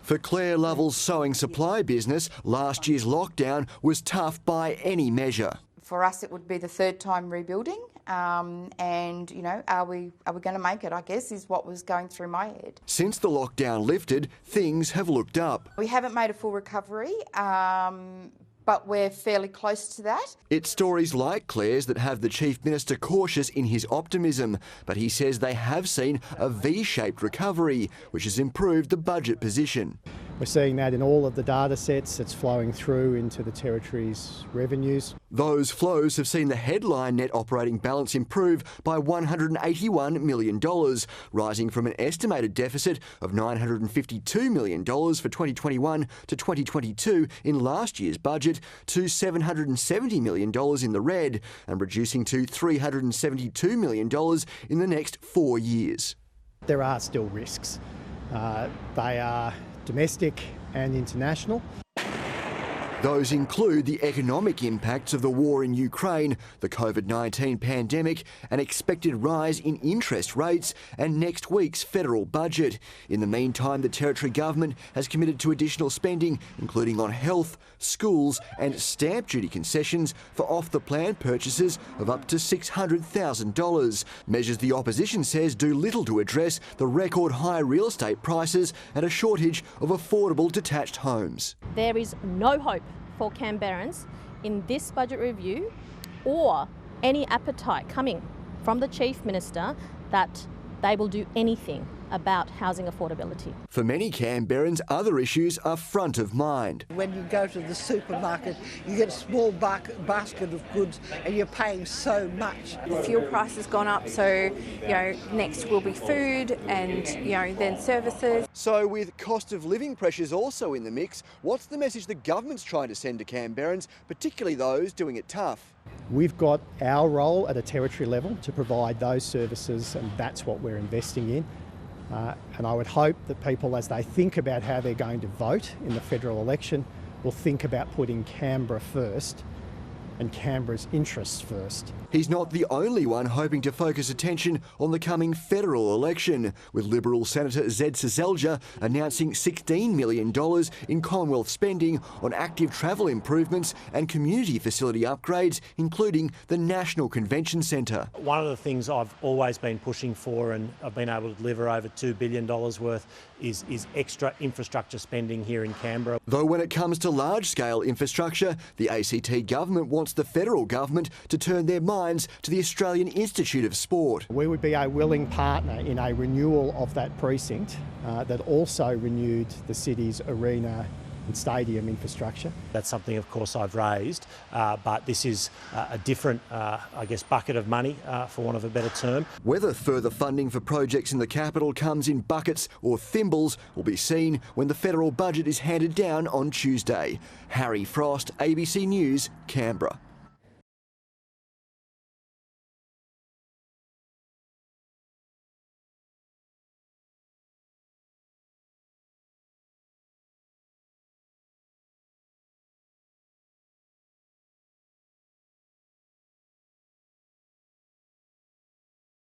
For Claire Lovell's sewing supply business, last year's lockdown was tough by any measure. For us, it would be the third time rebuilding, and you know, are we going to make it? I guess is what was going through my head. Since the lockdown lifted, things have looked up. We haven't made a full recovery, but we're fairly close to that. It's stories like Claire's that have the Chief Minister cautious in his optimism, but he says they have seen a V-shaped recovery, which has improved the budget position. We're seeing that in all of the data sets. It's flowing through into the Territory's revenues. Those flows have seen the headline net operating balance improve by $181 million, rising from an estimated deficit of $952 million for 2021 to 2022 in last year's budget to $770 million in the red and reducing to $372 million in the next 4 years. There are still risks. They are domestic and international. Those include the economic impacts of the war in Ukraine, the COVID-19 pandemic, an expected rise in interest rates and next week's federal budget. In the meantime, the Territory Government has committed to additional spending, including on health, schools and stamp duty concessions for off-the-plan purchases of up to $600,000. Measures the opposition says do little to address the record high real estate prices and a shortage of affordable detached homes. There is no hope for Canberrans in this budget review or any appetite coming from the Chief Minister that they will do anything about housing affordability. For many Canberrans, other issues are front of mind. When you go to the supermarket, you get a small basket of goods and you're paying so much. The fuel price has gone up, so next will be food and then services. So with cost of living pressures also in the mix, what's the message the government's trying to send to Canberrans, particularly those doing it tough? We've got our role at a territory level to provide those services, and that's what we're investing in. And I would hope that people, as they think about how they're going to vote in the federal election, will think about putting Canberra first and Canberra's interests first. He's not the only one hoping to focus attention on the coming federal election, with Liberal Senator Zed Seselja announcing $16 million in Commonwealth spending on active travel improvements and community facility upgrades, including the National Convention Centre. One of the things I've always been pushing for, and I've been able to deliver over $2 billion worth, is extra infrastructure spending here in Canberra. Though when it comes to large-scale infrastructure, the ACT government wants the federal government to turn their minds to the Australian Institute of Sport. We would be a willing partner in a renewal of that precinct that also renewed the city's arena and stadium infrastructure. That's something, of course, I've raised, but this is a different, bucket of money, for want of a better term. Whether further funding for projects in the capital comes in buckets or thimbles will be seen when the federal budget is handed down on Tuesday. Harry Frost, ABC News, Canberra.